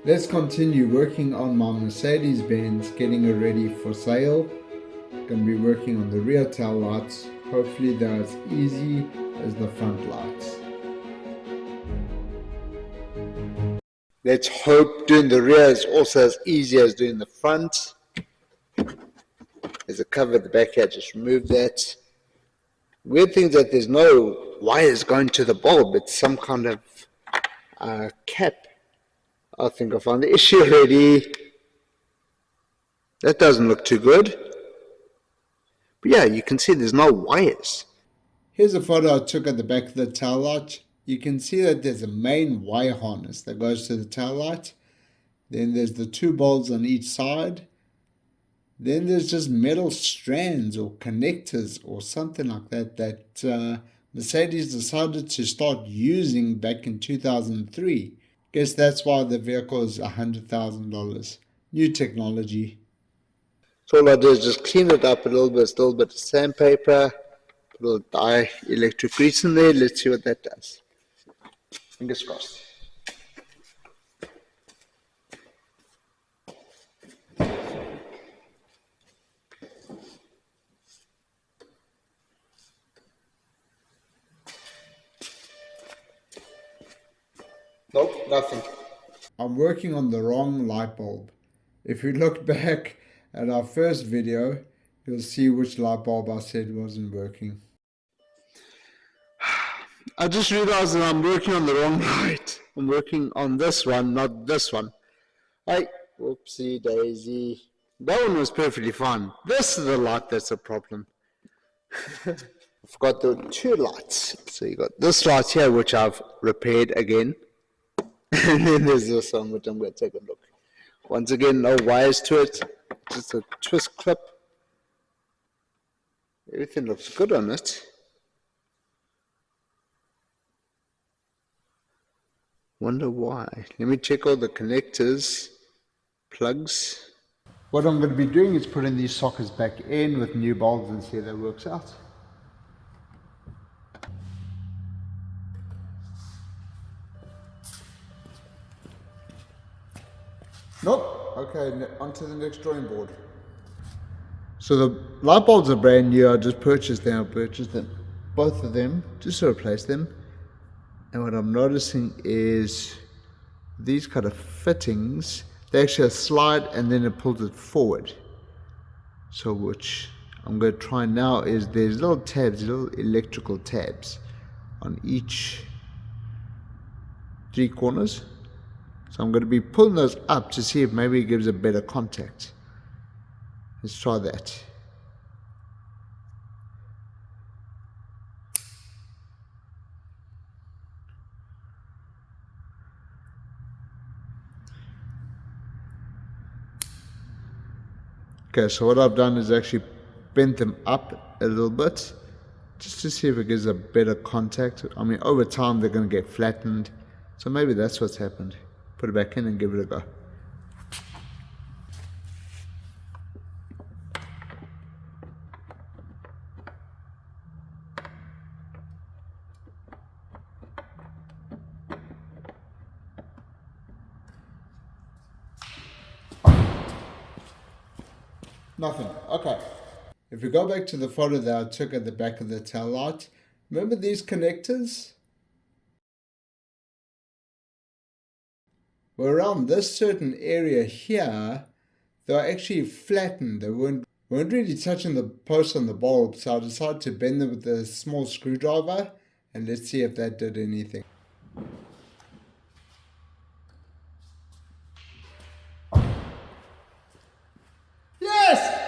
Let's continue working on my Mercedes-Benz, getting it ready for sale. Going to be working on the rear tail lights. Hopefully they're as easy as the front lights. Let's hope doing the rear is also as easy as doing the front. There's a cover at the back here, just remove that. Weird thing is that there's no wires going to the bulb. It's some kind of cap. I think I found the issue already. That doesn't look too good. But yeah, you can see there's no wires. Here's a photo I took at the back of the tail light. You can see that there's a main wire harness that goes to the tail light. Then there's the two bulbs on each side. Then there's just metal strands or connectors or something like that that Mercedes decided to start using back in 2003. Guess that's why the vehicle is $100,000. New technology. So all I do is just clean it up a little bit of sandpaper, put a little dielectric grease in there. Let's see what that does. Fingers crossed. Nope, nothing. I'm working on the wrong light bulb. If you look back at our first video, you'll see which light bulb I said wasn't working. I just realized that I'm working on the wrong light. I'm working on this one, not this one. Whoopsie daisy. That one was perfectly fine. This is the light that's a problem. I've got the two lights. So you got this light here, which I've repaired again. And then there's this one, which I'm going to take a look. Once again, no wires to it. Just a twist clip. Everything looks good on it. Wonder why. Let me check all the connectors, plugs. What I'm going to be doing is putting these sockets back in with new bulbs and see if that works out. Nope. Okay, on to the next drawing board. So the light bulbs are brand new. I just purchased them. Both of them, just to replace them. And what I'm noticing is these kind of fittings, they actually slide and then it pulls it forward. So which I'm going to try now is there's little tabs, little electrical tabs on each three corners. So I'm going to be pulling those up to see if maybe it gives a better contact. Let's try that. Okay, so what I've done is actually bent them up a little bit just to see if it gives a better contact. I mean, over time they're going to get flattened. So maybe that's what's happened. Put it back in and give it a go. Nothing. Okay. If we go back to the photo that I took at the back of the tail light, remember these connectors? Well, around this certain area here, they were actually flattened. They weren't really touching the post on the bulb, so I decided to bend them with a small screwdriver, and let's see if that did anything. Yes!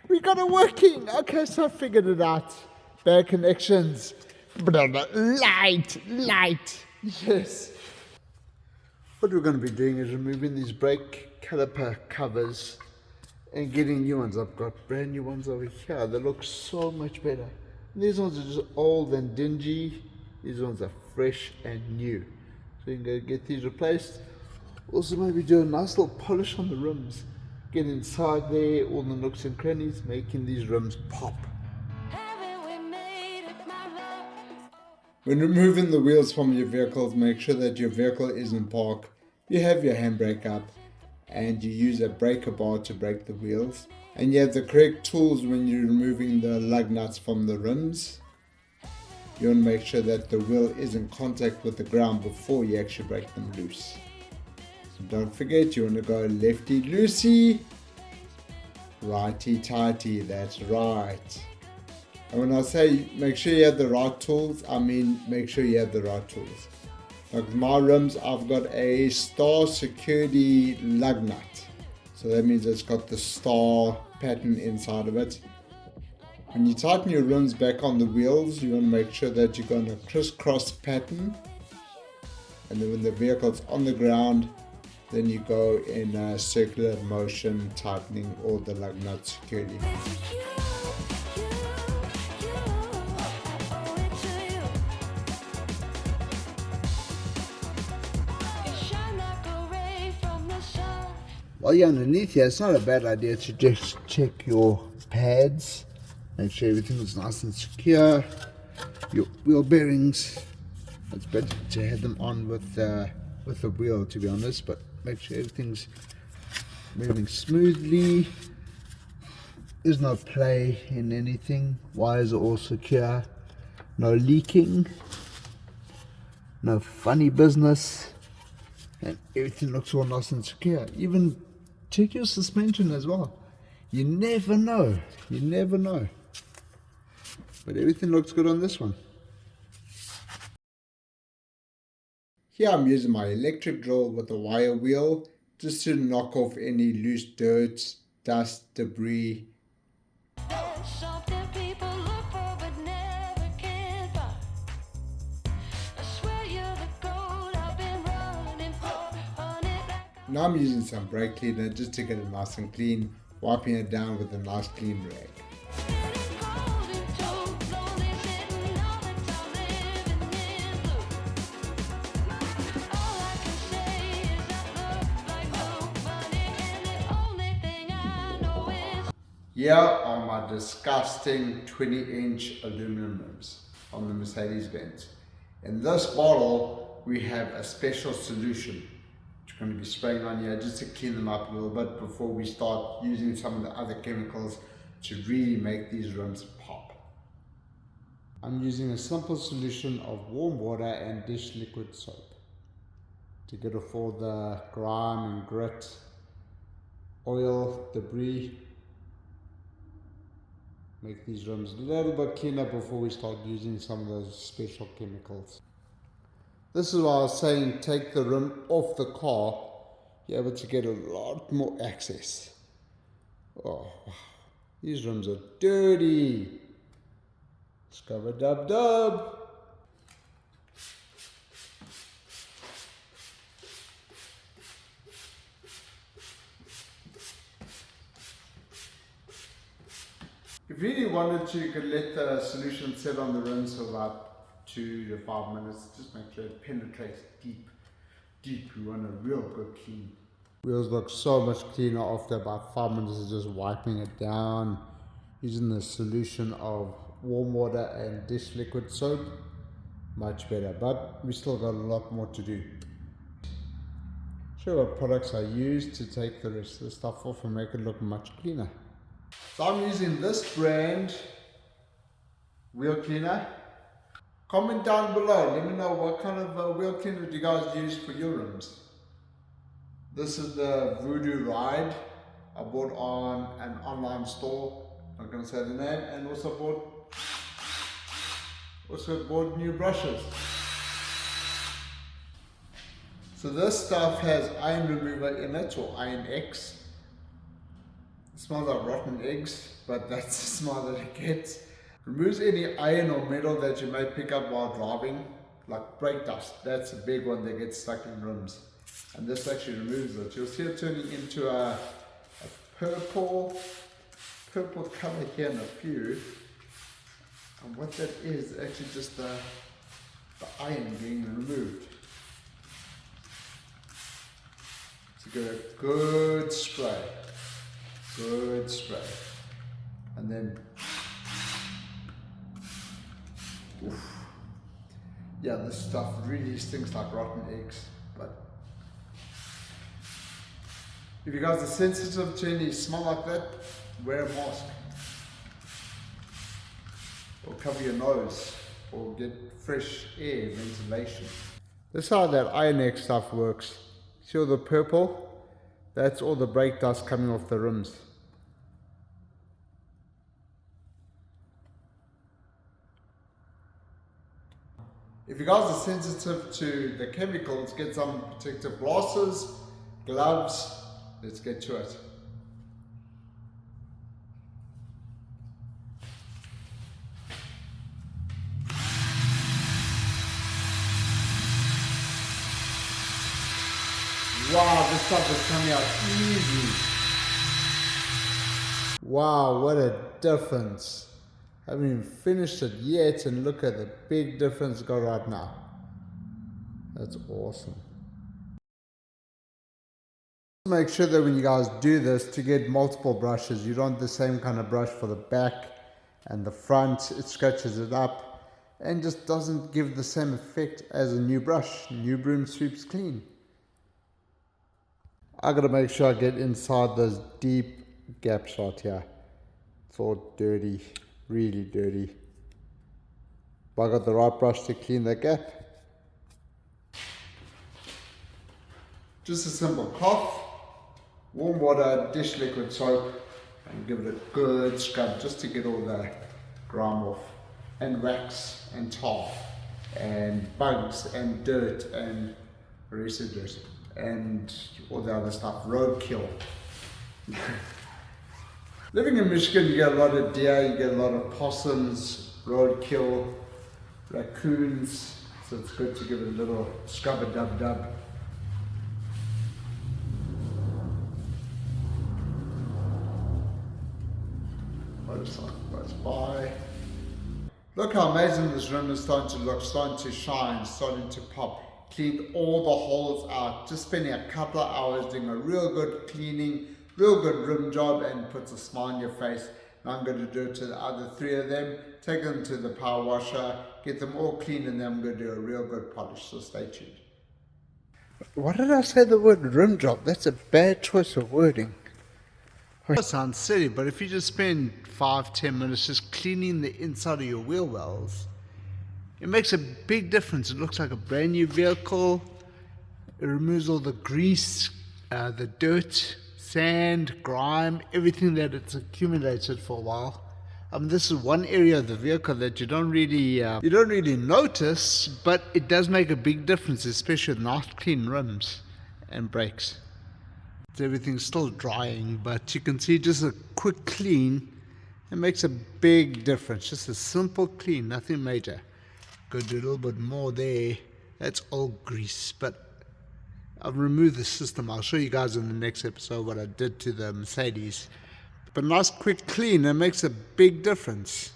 We got it working. Okay, so I figured it out. Bad connections. Light. Yes. What we're going to be doing is removing these brake caliper covers and getting new ones. I've got brand new ones over here. They look so much better. These ones are just old and dingy. These ones are fresh and new. So you can go get these replaced. Also maybe do a nice little polish on the rims. Get inside there, all the nooks and crannies, making these rims pop. When removing the wheels from your vehicles, make sure that your vehicle is in park, you have your handbrake up, and you use a breaker bar to brake the wheels. And you have the correct tools when you're removing the lug nuts from the rims. You want to make sure that the wheel is in contact with the ground before you actually break them loose. So don't forget, you want to go lefty loosey, righty tighty, that's right. And when I say make sure you have the right tools, I mean make sure you have the right tools. Like with my rims, I've got a star security lug nut. So that means it's got the star pattern inside of it. When you tighten your rims back on the wheels, you want to make sure that you're going to crisscross pattern. And then when the vehicle's on the ground, then you go in a circular motion, tightening all the lug nuts securely. While you're underneath here, it's not a bad idea to just check your pads. Make sure everything is nice and secure. Your wheel bearings, it's better to have them on with the wheel, to be honest, but make sure everything's moving smoothly. There's no play in anything. Wires are all secure. No leaking. No funny business. And everything looks all nice and secure. Even check your suspension as well. You never know. You never know. But everything looks good on this one. Here I'm using my electric drill with a wire wheel just to knock off any loose dirt, dust, debris. Now I'm using some brake cleaner just to get it nice and clean, wiping it down with a nice clean rag. Here are my disgusting 20-inch aluminum rims on the Mercedes-Benz. In this bottle, we have a special solution which we're going to be spraying on here just to clean them up a little bit before we start using some of the other chemicals to really make these rims pop. I'm using a simple solution of warm water and dish liquid soap to get off all the grime and grit, oil, debris. Make these rims a little bit cleaner before we start using some of those special chemicals. This is why I was saying take the rim off the car, you're able to get a lot more access. Oh, these rims are dirty. Scrubber dub dub. If you really wanted to, you could let the solution sit on the rims for about 2 to 5 minutes. Just make sure it penetrates deep. You want a real good clean. Wheels look so much cleaner after about 5 minutes of just wiping it down. Using the solution of warm water and dish liquid soap. Much better, but we still got a lot more to do. Show what products I use to take the rest of the stuff off and make it look much cleaner. So I'm using this brand wheel cleaner. Comment down below, let me know what kind of wheel cleaner do you guys use for your rims. This is the Voodoo Ride. I bought on an online store, not going to say the name, and also bought new brushes. So this stuff has iron remover in it, or Iron X. It smells like rotten eggs, but that's the smell that it gets. Removes any iron or metal that you may pick up while driving, like brake dust. That's a big one that gets stuck in rims. And this actually removes it. You'll see it turning into a purple color here in a few. And what that is actually just the iron being removed. So get a good spray. And then oof. Yeah, this stuff really stinks like rotten eggs. But if you guys are sensitive to any smell like that, wear a mask. Or cover your nose. Or get fresh air, ventilation. This is how that Iron X stuff works. See all the purple? That's all the brake dust coming off the rims. If you guys are sensitive to the chemicals, get some protective glasses, gloves. Let's get to it. Wow, this stuff is coming out easy. Wow, what a difference. I haven't even finished it yet, and look at the big difference got right now. That's awesome. Make sure that when you guys do this, to get multiple brushes, you don't want the same kind of brush for the back and the front. It scratches it up and just doesn't give the same effect as a new brush. New broom sweeps clean. I gotta make sure I get inside those deep gaps right here. It's all dirty, really dirty. But I got the right brush to clean that gap. Just a simple cloth, warm water, dish liquid soap, and give it a good scrub just to get all the grime off, and wax and tar and bugs and dirt and residues and all the other stuff, roadkill. Living in Michigan, you get a lot of deer, you get a lot of possums, roadkill, raccoons, so it's good to give it a little scrub-a-dub-dub. Motorcycle goes by. Look how amazing this rim is starting to look, starting to shine, starting to pop. Cleaned all the holes out, just spending a couple of hours doing a real good cleaning, real good rim job, and puts a smile on your face. Now I'm going to do it to the other 3 of them, take them to the power washer, get them all clean, and then I'm going to do a real good polish, so stay tuned. Why did I say the word rim job? That's a bad choice of wording. That sounds silly, but if you just spend 5-10 minutes just cleaning the inside of your wheel wells, it makes a big difference. It looks like a brand new vehicle. It removes all the grease, the dirt, sand, grime, everything that it's accumulated for a while. This is one area of the vehicle that you don't really notice, but it does make a big difference, especially with nice clean rims and brakes. Everything's still drying, but you can see just a quick clean, it makes a big difference. Just a simple clean, nothing major. Go do a little bit more there. That's all grease, but I've removed the system. I'll show you guys in the next episode what I did to the Mercedes. But nice quick clean, it makes a big difference.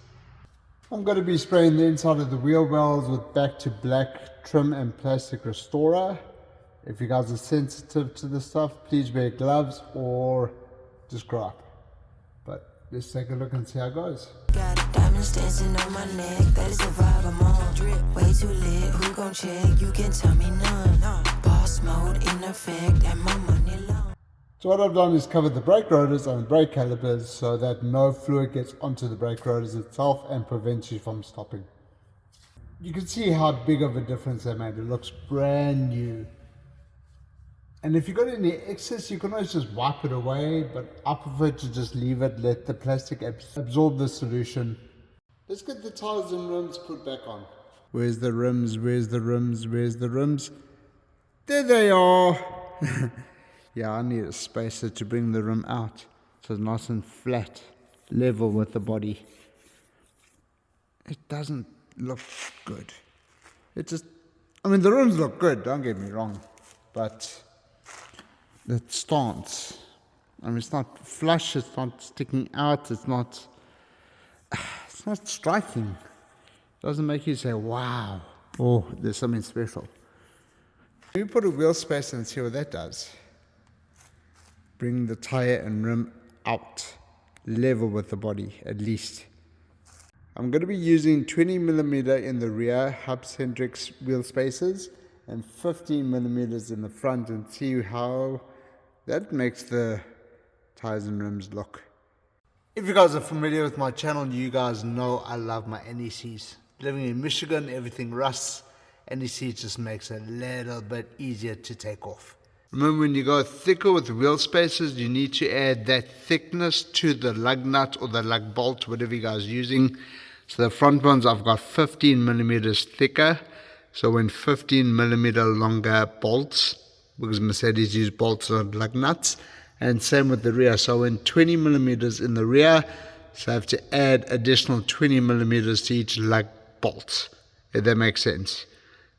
I'm going to be spraying the inside of the wheel wells with Back to Black trim and plastic restorer. If you guys are sensitive to this stuff, please wear gloves or just grow up. But let's take a look and see how it goes. Got diamonds dancing on my neck, that is the vibe I'm on. Drip way too lit, who gon' check? You can tell me none. Boss mode in effect, and my money long. So what I've done is covered the brake rotors and the brake calipers so that no fluid gets onto the brake rotors itself and prevents you from stopping. You can see how big of a difference they made. It looks brand new. And if you've got any excess, you can always just wipe it away, but I prefer to just leave it, let the plastic absorb the solution. Let's get the tires and rims put back on. Where's the rims? Where's the rims? Where's the rims? There they are! Yeah, I need a spacer to bring the rim out, so it's nice and flat, level with the body. It doesn't look good. The rims look good, don't get me wrong, but the stance, it's not flush, it's not sticking out, it's not striking. It doesn't make you say, wow, oh, there's something special. Let me put a wheel spacer and see what that does. Bring the tire and rim out, level with the body at least. I'm going to be using 20mm in the rear hub-centric wheel spacers and 15mm in the front, and see how that makes the tires and rims look. If you guys are familiar with my channel, you guys know I love my NECs. Living in Michigan, everything rusts. NEC just makes it a little bit easier to take off. Remember, when you go thicker with wheel spacers, you need to add that thickness to the lug nut or the lug bolt, whatever you guys are using. So the front ones I've got 15mm thicker, so in 15mm longer bolts, because Mercedes use bolts on lug nuts. And same with the rear, so in 20mm in the rear, so I have to add additional 20mm to each lug bolt, if that makes sense.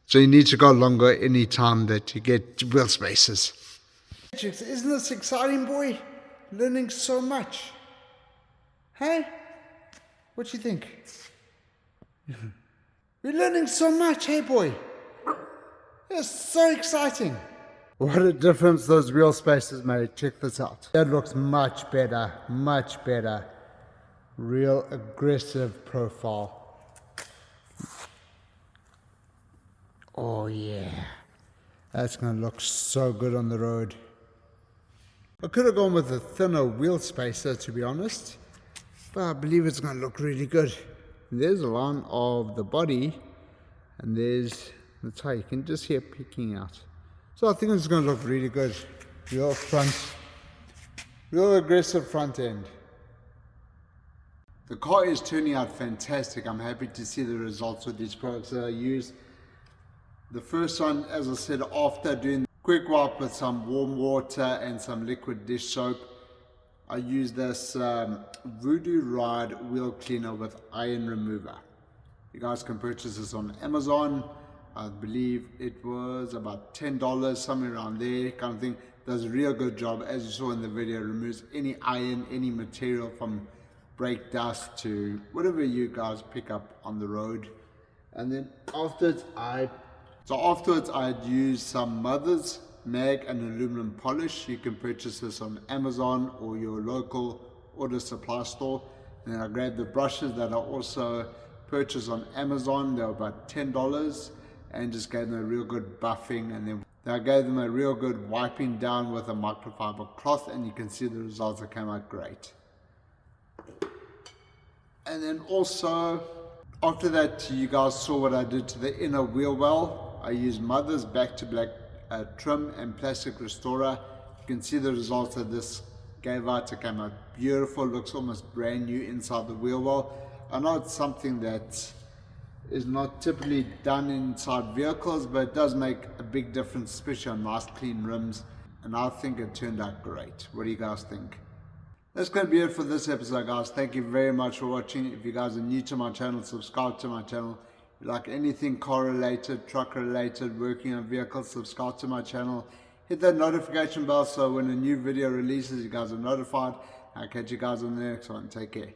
So you need to go longer any time that you get wheel spacers. Isn't this exciting, boy? Learning so much. Hey? What you think? We're learning so much, hey boy? It's so exciting. What a difference those wheel spacers made. Check this out. That looks much better, much better. Real aggressive profile. Oh yeah. That's going to look so good on the road. I could have gone with a thinner wheel spacer, to be honest, but I believe it's going to look really good. There's a line of the body, and there's the tire. You can just hear peeking out. So I think it's going to look really good. Real aggressive front end. The car is turning out fantastic. I'm happy to see the results with these products that I use. The first one, as I said, after doing quick wipe with some warm water and some liquid dish soap, I use this Voodoo Ride wheel cleaner with iron remover. You guys can purchase this on Amazon. I believe it was about $10, somewhere around there, kind of thing. Does a real good job. As you saw in the video, removes any iron, any material from brake dust to whatever you guys pick up on the road. And then afterwards, I'd use some Mother's mag and aluminum polish. You can purchase this on Amazon or your local auto supply store. And then I grabbed the brushes that I also purchased on Amazon. They were about $10, and just gave them a real good buffing, and then I gave them a real good wiping down with a microfiber cloth, and you can see the results that came out great. And then also after that, you guys saw what I did to the inner wheel well. I used Mother's back to black trim and plastic restorer. You can see the results that this gave out. It came out beautiful, looks almost brand new inside the wheel well. I know it's something that is not typically done inside vehicles, but it does make a big difference, especially on nice clean rims, and I think it turned out great. What do you guys think? That's going to be it for this episode, guys. Thank you very much for watching. If you guys are new to my channel, subscribe to my channel. If you like anything car related, truck related, working on vehicles, subscribe to my channel. Hit that notification bell so when a new video releases, you guys are notified. I'll catch you guys on the next one. Take care.